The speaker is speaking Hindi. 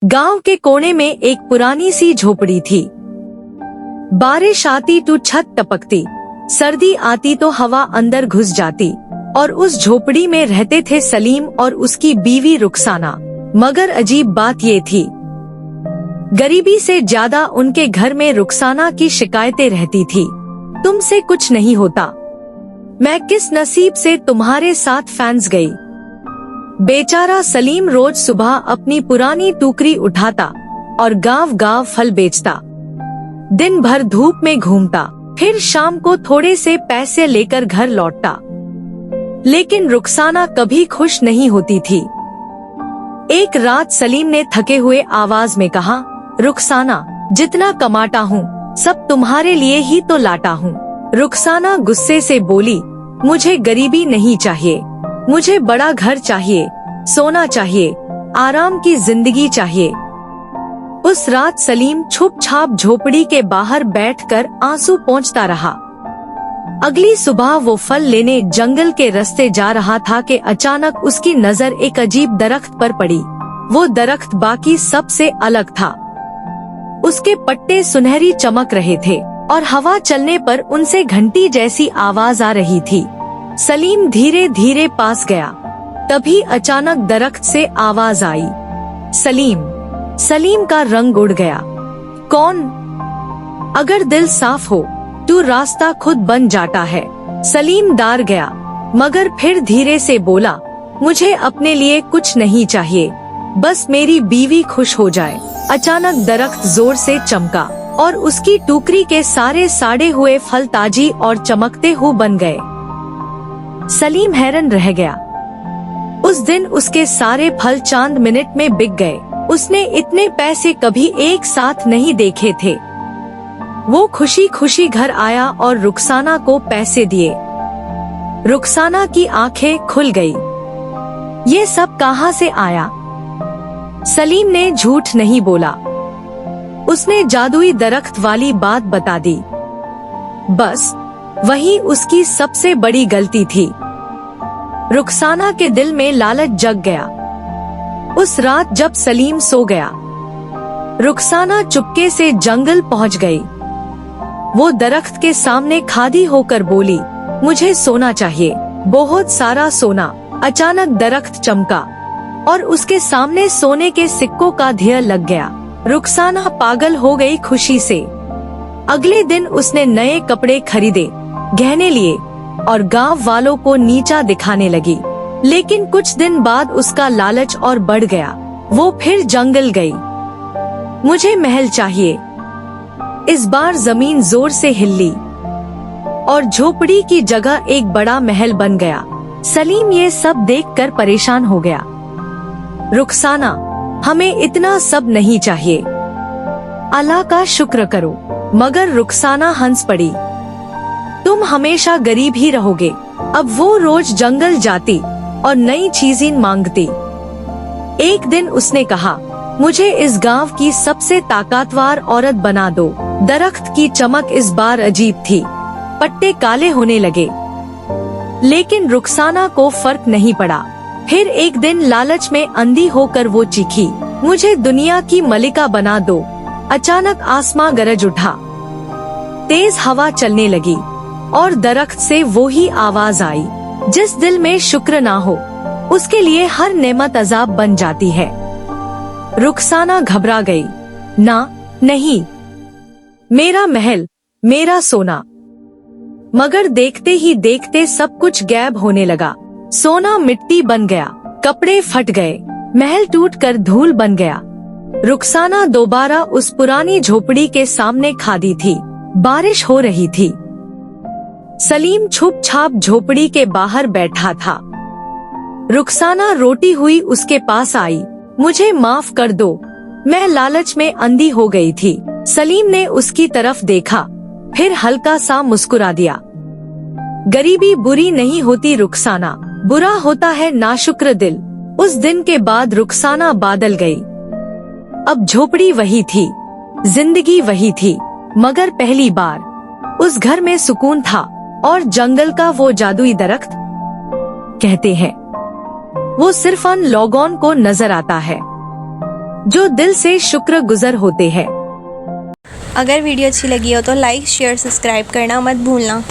गांव के कोने में एक पुरानी सी झोपड़ी थी। बारिश आती तो छत टपकती, सर्दी आती तो हवा अंदर घुस जाती और उस झोपड़ी में रहते थे सलीम और उसकी बीवी रुखसाना। मगर अजीब बात ये थी, गरीबी से ज्यादा उनके घर में रुखसाना की शिकायतें रहती थी। तुमसे कुछ नहीं होता, मैं किस नसीब से तुम्हारे साथ फैंस गई। बेचारा सलीम रोज सुबह अपनी पुरानी टोकरी उठाता और गांव-गांव फल बेचता, दिन भर धूप में घूमता, फिर शाम को थोड़े से पैसे लेकर घर लौटता। लेकिन रुखसाना कभी खुश नहीं होती थी। एक रात सलीम ने थके हुए आवाज में कहा, रुखसाना, जितना कमाता हूँ सब तुम्हारे लिए ही तो लाता हूँ। रुखसाना गुस्से से बोली, मुझे गरीबी नहीं चाहिए, मुझे बड़ा घर चाहिए, सोना चाहिए, आराम की जिंदगी चाहिए। उस रात सलीम चुपचाप झोपड़ी के बाहर बैठकर आंसू पोंछता रहा। अगली सुबह वो फल लेने जंगल के रास्ते जा रहा था कि अचानक उसकी नजर एक अजीब दरख्त पर पड़ी। वो दरख्त बाकी सब से अलग था। उसके पत्ते सुनहरी चमक रहे थे और हवा चलने पर उनसे घंटी जैसी आवाज आ रही थी। सलीम धीरे धीरे पास गया, तभी अचानक दरख्त से आवाज आई, सलीम। सलीम का रंग उड़ गया। कौन? अगर दिल साफ हो तो रास्ता खुद बन जाता है। सलीम डर गया, मगर फिर धीरे से बोला, मुझे अपने लिए कुछ नहीं चाहिए, बस मेरी बीवी खुश हो जाए। अचानक दरख्त जोर से चमका और उसकी टोकरी के सारे साड़े हुए फल ताजी और चमकते हुए बन गए। सलीम हैरान रह गया। उस दिन उसके सारे फल चंद मिनट में बिक गए। उसने इतने पैसे कभी एक साथ नहीं देखे थे। वो खुशी खुशी घर आया और रुखसाना को पैसे दिए। रुखसाना की आंखें खुल गई। ये सब कहाँ से आया? सलीम ने झूठ नहीं बोला। उसने जादुई दरख्त वाली बात बता दी। बस वही उसकी सबसे बड़ी गलती थी। रुखसाना के दिल में लालच जग गया। उस रात जब सलीम सो गया, रुखसाना चुपके से जंगल पहुंच गई। वो दरख्त के सामने खड़ी होकर बोली, मुझे सोना चाहिए, बहुत सारा सोना। अचानक दरख्त चमका और उसके सामने सोने के सिक्कों का ढेर लग गया। रुखसाना पागल हो गई खुशी से। अगले दिन उसने नए कपड़े खरीदे, गहने लिए और गांव वालों को नीचा दिखाने लगी। लेकिन कुछ दिन बाद उसका लालच और बढ़ गया। वो फिर जंगल गई। मुझे महल चाहिए। इस बार जमीन जोर से हिली और झोपड़ी की जगह एक बड़ा महल बन गया। सलीम ये सब देखकर परेशान हो गया। रुखसाना, हमें इतना सब नहीं चाहिए, अल्लाह का शुक्र करो। मगर रुखसाना हंस पड़ी, तुम हमेशा गरीब ही रहोगे। अब वो रोज जंगल जाती और नई चीजें मांगती। एक दिन उसने कहा, मुझे इस गांव की सबसे ताकतवर औरत बना दो। दरख्त की चमक इस बार अजीब थी। पत्ते काले होने लगे, लेकिन रुखसाना को फर्क नहीं पड़ा। फिर एक दिन लालच में अंधी होकर वो चीखी, मुझे दुनिया की मलिका बना दो। अचानक आसमां गरज उठा, तेज हवा चलने लगी और दरख्त से वो ही आवाज आई, जिस दिल में शुक्र ना हो उसके लिए हर नेमत अजाब बन जाती है। रुखसाना घबरा गई। ना, नहीं, मेरा महल, मेरा सोना। मगर देखते ही देखते सब कुछ गायब होने लगा। सोना मिट्टी बन गया, कपड़े फट गए, महल टूटकर धूल बन गया। रुखसाना दोबारा उस पुरानी झोपड़ी के सामने खड़ी थी। बारिश हो रही थी। सलीम चुपचाप झोपड़ी के बाहर बैठा था। रुखसाना रोती हुई उसके पास आई, मुझे माफ कर दो, मैं लालच में अंधी हो गई थी। सलीम ने उसकी तरफ देखा, फिर हल्का सा मुस्कुरा दिया। गरीबी बुरी नहीं होती रुखसाना, बुरा होता है नाशुक्र दिल। उस दिन के बाद रुखसाना बदल गई। अब झोपड़ी वही थी, जिंदगी वही थी, मगर पहली बार उस घर में सुकून था और जंगल का वो जादुई दरख्त, कहते हैं वो सिर्फ उन लोगों को नजर आता है जो दिल से शुक्रगुजार होते हैं। अगर वीडियो अच्छी लगी हो तो लाइक शेयर सब्सक्राइब करना मत भूलना।